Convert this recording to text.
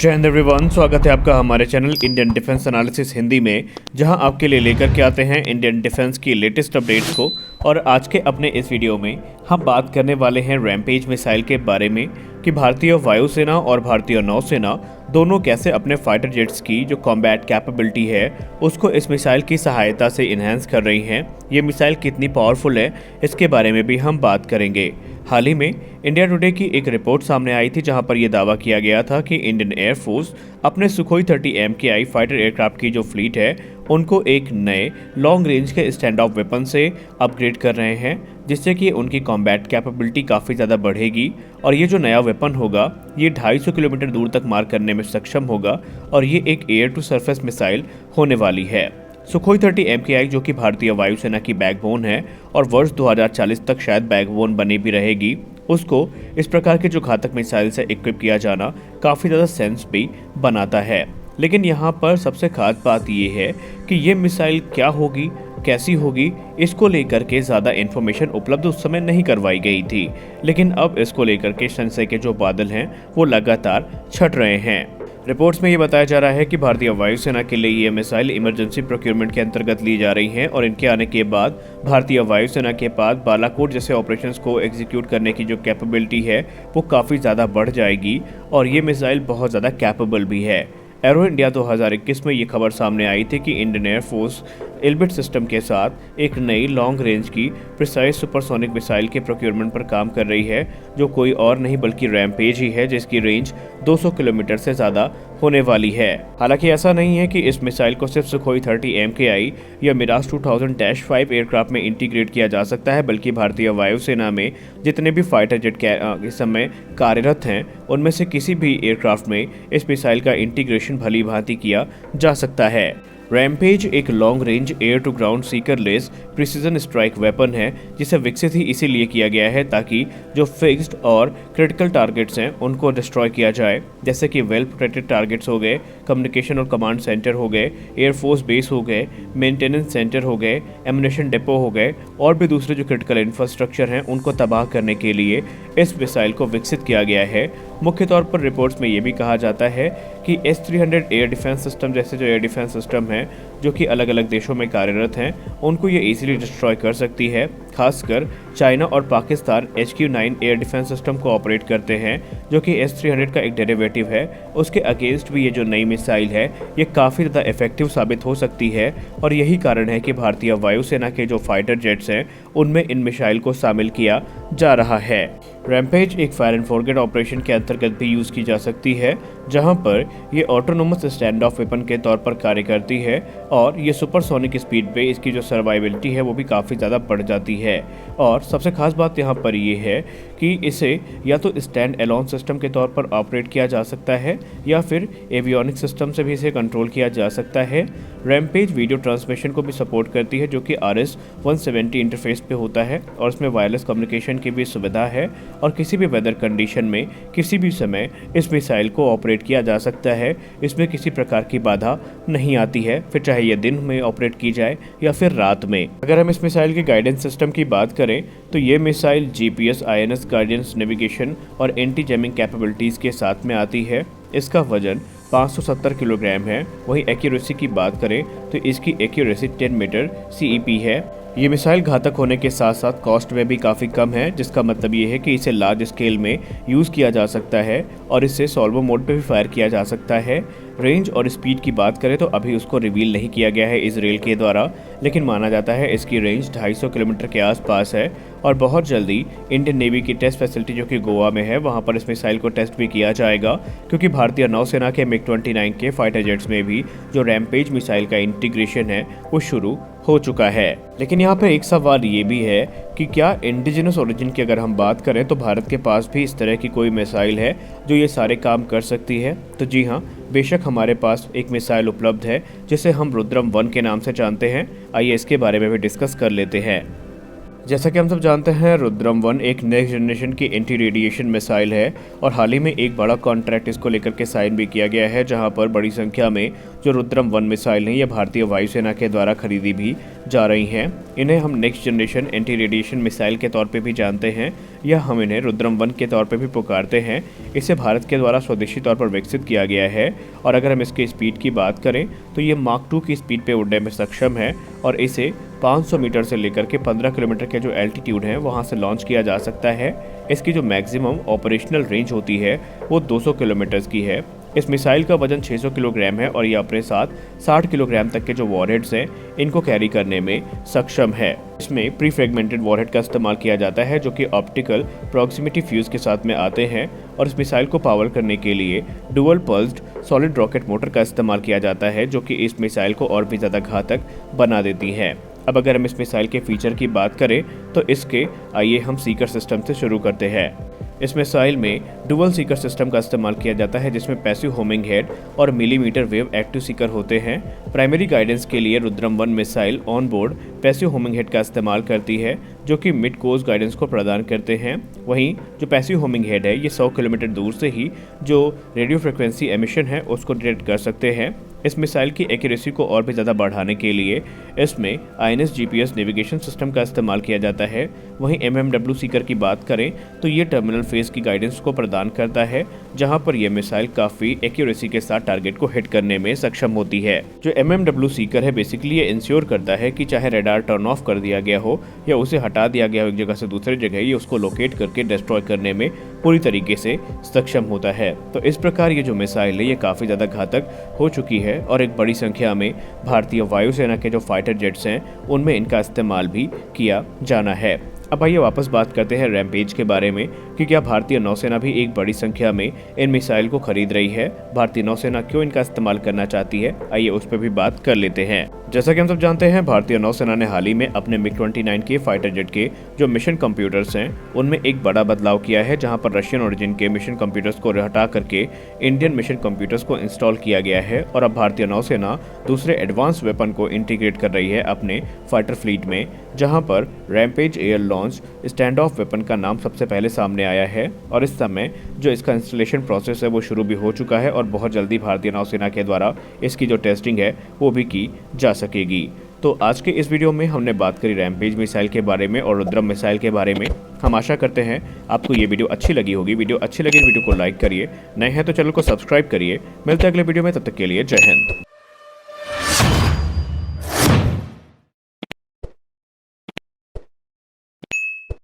जय हिंद एवरीवन, स्वागत है आपका हमारे channel Indian defence analysis Hindi में, जहां आपके लिए लेकर के आते हैं इंडियन डिफेंस की लेटेस्ट अपडेट्स को। और आज के अपने इस वीडियो में हम बात करने वाले हैं रैमपेज मिसाइल के बारे में कि भारतीय वायुसेना और भारतीय नौसेना दोनों कैसे अपने फाइटर जेट्स की जो कॉम्बैट कैपेबिलिटी है उसको इस मिसाइल की सहायता से इन्हेंस कर रही हैं। ये मिसाइल कितनी पावरफुल है इसके बारे में भी हम बात करेंगे। हाल ही में इंडिया टुडे की एक रिपोर्ट सामने आई थी जहां पर यह दावा किया गया था कि इंडियन एयरफोर्स अपने सुखोई 30 MKI फाइटर एयरक्राफ्ट की जो फ्लीट है उनको एक नए लॉन्ग रेंज के स्टैंड ऑफ वेपन से अपग्रेड कर रहे हैं, जिससे कि उनकी कॉम्बैट कैपेबिलिटी काफ़ी ज़्यादा बढ़ेगी। और ये जो नया वेपन होगा ये 250 किलोमीटर दूर तक मार करने में सक्षम होगा और ये एक एयर टू सरफेस मिसाइल होने वाली है। सुखोई 30 MKI जो कि भारतीय वायुसेना की बैकबोन है और वर्ष 2040 तक शायद बैकबोन बनी भी रहेगी, उसको इस प्रकार के जो घातक मिसाइल से इक्विप किया जाना काफ़ी ज़्यादा सेंस भी बनाता है। लेकिन यहाँ पर सबसे खास बात ये है कि ये मिसाइल क्या होगी, कैसी होगी, इसको लेकर के ज़्यादा इन्फॉर्मेशन उपलब्ध उस समय नहीं करवाई गई थी। लेकिन अब इसको लेकर के संशय के जो बादल हैं वो लगातार छट रहे हैं। रिपोर्ट्स में ये बताया जा रहा है कि भारतीय वायुसेना के लिए ये मिसाइल इमरजेंसी प्रोक्योरमेंट के अंतर्गत ली जा रही हैं और इनके आने के बाद भारतीय वायुसेना के पास बालाकोट जैसे ऑपरेशंस को एग्जीक्यूट करने की जो कैपेबिलिटी है वो काफ़ी ज़्यादा बढ़ जाएगी और ये मिसाइल बहुत ज़्यादा कैपेबल भी है। एरो इंडिया 2021 में ये खबर सामने आई थी कि इंडियन एयरफोर्स इल्बिट सिस्टम के साथ एक नई लॉन्ग रेंज की प्रिसाइज सुपरसोनिक मिसाइल के प्रोक्योरमेंट पर काम कर रही है, जो कोई और नहीं बल्कि रैमपेज ही है, जिसकी रेंज 200 किलोमीटर से ज़्यादा होने वाली है। हालांकि ऐसा नहीं है कि इस मिसाइल को सिर्फ सुखोई 30 MKI या मिराज 2000-5 एयरक्राफ्ट में इंटीग्रेट किया जा सकता है, बल्कि भारतीय वायुसेना में जितने भी फाइटर जेट इस समय कार्यरत हैं उनमें से किसी भी एयरक्राफ्ट में इस मिसाइल का इंटीग्रेशन भली भांति किया जा सकता है। रैमपेज एक long range air to ground seekerless precision strike weapon है, जिसे विकसित ही इसीलिए किया गया है ताकि जो फिक्स्ड और क्रिटिकल टारगेट्स हैं उनको डिस्ट्रॉय किया जाए, जैसे कि वेल प्रोटेक्टेड टारगेट्स हो गए, कम्युनिकेशन और कमांड सेंटर हो गए, एयरफोर्स बेस हो गए, मेंटेनेंस सेंटर हो गए, एमुनेशन डिपो हो गए और भी दूसरे जो क्रिटिकल इंफ्रास्ट्रक्चर हैं उनको तबाह करने के लिए इस मिसाइल को विकसित किया गया है। मुख्य तौर पर रिपोर्ट्स में ये भी कहा जाता है कि S-300 एयर डिफेंस सिस्टम जैसे जो एयर डिफेंस सिस्टम है जो कि अलग अलग देशों में कार्यरत हैं उनको ये इजीली डिस्ट्रॉय कर सकती है। खासकर चाइना और Pakistan HQ-9 air defence system को ऑपरेट करते हैं जो कि S-300 का एक डेरिवेटिव है। उसके अगेंस्ट भी ये जो नई मिसाइल है ये काफ़ी ज़्यादा इफेक्टिव साबित हो सकती है और यही कारण है कि भारतीय वायुसेना के जो फाइटर जेट्स हैं उनमें इन मिसाइल को शामिल किया जा रहा है। रैमपेज एक फायर एंड फॉरगेट ऑपरेशन के अंतर्गत भी यूज़ की जा सकती है, जहां पर ये ऑटोनोमस स्टैंड ऑफ वेपन के तौर पर कार्य करती है और ये सुपरसोनिक स्पीड पे इसकी जो सर्वाइबिलिटी है वो भी काफ़ी ज़्यादा बढ़ जाती है। और सबसे खास बात यहाँ पर ये है कि इसे या तो स्टैंड एलोन सिस्टम के तौर पर ऑपरेट किया जा सकता है या फिर एवियोनिक सिस्टम से भी इसे कंट्रोल किया जा सकता है। रैमपेज वीडियो ट्रांसमिशन को भी सपोर्ट करती है जो कि RS-170 इंटरफेस पे होता है और इसमें वायरलेस कम्युनिकेशन की भी सुविधा है और किसी भी वेदर कंडीशन में किसी भी समय इस मिसाइल को ऑपरेट किया जा सकता है। इसमें किसी प्रकार की बाधा नहीं आती है, फिर चाहे ये दिन में ऑपरेट की जाए या फिर रात में। अगर हम इस मिसाइल के गाइडेंस सिस्टम की बात करें तो ये missile GPS, INS guidance, navigation और एंटी जैमिंग कैपेबिलिटीज़ के साथ में आती है। इसका वजन 570 किलोग्राम है। वहीं एक्यूरेसी की बात करें तो इसकी एक्यूरेसी 10 मीटर CEP है। ये मिसाइल घातक होने के साथ साथ कॉस्ट में भी काफ़ी कम है, जिसका मतलब ये है कि इसे लार्ज स्केल में यूज़ किया जा सकता है और इसे सॉल्वो मोड पे भी फायर किया जा सकता है। रेंज और स्पीड की बात करें तो अभी उसको रिवील नहीं किया गया है इजराइल के द्वारा, लेकिन माना जाता है इसकी रेंज 250 किलोमीटर के आसपास है और बहुत जल्दी इंडियन नेवी की टेस्ट फैसिलिटी जो कि गोवा में है वहाँ पर इस मिसाइल को टेस्ट भी किया जाएगा, क्योंकि भारतीय नौसेना के MiG-29 के फाइटर जेट्स में भी जो रैमपेज मिसाइल का इंटीग्रेशन है वो शुरू हो चुका है। लेकिन यहाँ पर एक सवाल ये भी है कि क्या इंडिजिनस ओरिजिन की अगर हम बात करें तो भारत के पास भी इस तरह की कोई मिसाइल है जो ये सारे काम कर सकती है? तो जी हाँ, बेशक हमारे पास एक मिसाइल उपलब्ध है जिसे हम रुद्रम 1 के नाम से जानते हैं। आइए इसके बारे में भी डिस्कस कर लेते हैं। जैसा कि हम सब जानते हैं, रुद्रम 1 एक नेक्स्ट जनरेशन की एंटी रेडिएशन मिसाइल है और हाल ही में एक बड़ा कॉन्ट्रैक्ट इसको लेकर के साइन भी किया गया है, जहां पर बड़ी संख्या में जो रुद्रम 1 मिसाइल हैं ये भारतीय वायुसेना के द्वारा खरीदी भी जा रही हैं। इन्हें हम next generation anti radiation missile के तौर पे भी जानते हैं या हम इन्हें रुद्रम 1 के तौर पे भी पुकारते हैं। इसे भारत के द्वारा स्वदेशी तौर पर विकसित किया गया है और अगर हम इसकी स्पीड की बात करें तो ये माक 2 की स्पीड पे उड़ने में सक्षम है और इसे 500 मीटर से लेकर के 15 किलोमीटर के जो एल्टीट्यूड है वहां से लॉन्च किया जा सकता है। इसकी जो मैक्सिमम ऑपरेशनल रेंज होती है वो 200 किलोमीटर की है। इस मिसाइल का वजन 600 किलोग्राम है और ये अपने साथ 60 किलोग्राम तक के जो वॉरहेड्स हैं इनको कैरी करने में सक्षम है। इसमें प्री फ्रेगमेंटेड वॉरहेड का इस्तेमाल किया जाता है जो कि ऑप्टिकल प्रॉक्सिमिटी फ्यूज के साथ में आते हैं और इस मिसाइल को पावर करने के लिए dual pulsed solid rocket motor का इस्तेमाल किया जाता है जो कि इस मिसाइल को और भी ज़्यादा घातक बना देती है। अब अगर हम इस मिसाइल के फीचर की बात करें तो इसके आइए हम सीकर सिस्टम से शुरू करते हैं। इस मिसाइल में डुअल सीकर सिस्टम का इस्तेमाल किया जाता है जिसमें पैसिव होमिंग हेड और मिलीमीटर वेव एक्टिव सीकर होते हैं। प्राइमरी गाइडेंस के लिए Rudram 1 missile on board passive homing head का इस्तेमाल करती है जो कि मिड कोर्स गाइडेंस को प्रदान करते हैं। वहीं जो पैसिव होमिंग हेड है ये 100 किलोमीटर दूर से ही जो रेडियो फ्रिक्वेंसी एमिशन है उसको डिटेक्ट कर सकते हैं। इस मिसाइल की एक्यूरेसी को और भी ज़्यादा बढ़ाने के लिए इसमें INS GPS नेविगेशन सिस्टम का इस्तेमाल किया जाता है। वहीं MMW सीकर की बात करें तो ये टर्मिनल फेज की गाइडेंस को प्रदान करता है जहां पर यह मिसाइल काफ़ी एक्यूरेसी के साथ टारगेट को हिट करने में सक्षम होती है। जो MMW सीकर है बेसिकली ये इंश्योर करता है कि चाहे रेडार टर्न ऑफ कर दिया गया हो या उसे हटा दिया गया हो एक जगह से दूसरी जगह, ये उसको लोकेट करके डिस्ट्रॉय करने में पूरी तरीके से सक्षम होता है। तो इस प्रकार ये जो मिसाइल है ये काफ़ी ज़्यादा घातक हो चुकी है और एक बड़ी संख्या में भारतीय वायुसेना के जो फाइटर जेट्स हैं उनमें इनका इस्तेमाल भी किया जाना है। अब आइए वापस बात करते हैं रैम्पेज के बारे में कि क्या भारतीय नौसेना भी एक बड़ी संख्या में इन मिसाइल को खरीद रही है, भारतीय नौसेना क्यों इनका इस्तेमाल करना चाहती है, आइए उस पर भी बात कर लेते हैं। जैसा कि हम सब जानते हैं, भारतीय नौसेना ने हाल ही में अपने MiG-29 के फाइटर जेट के जो मिशन कंप्यूटर्स हैं उनमें एक बड़ा बदलाव किया है, जहां पर रशियन ओरिजिन के मिशन कंप्यूटर्स को हटा करके इंडियन मिशन कंप्यूटर्स को इंस्टॉल किया गया है और अब भारतीय नौसेना दूसरे एडवांस वेपन को इंटीग्रेट कर रही है अपने फाइटर फ्लीट में, जहां पर rampage air launch stand of weapon का नाम सबसे पहले सामने आया है और इस समय जो इसका इंस्टॉलेशन प्रोसेस है वो शुरू भी हो चुका है और बहुत जल्दी भारतीय नौसेना के द्वारा इसकी जो टेस्टिंग है वो भी की जा सकेगी। तो आज के इस वीडियो में हमने बात करी रैम्पेज मिसाइल के बारे में और रुद्रम मिसाइल के बारे में। हम आशा करते हैं आपको ये वीडियो अच्छी लगी होगी। वीडियो अच्छी लगी वीडियो को लाइक करिए, नए हैं तो चैनल को सब्सक्राइब करिए। मिलते हैं अगले वीडियो में, तब तक के लिए जय हिंद।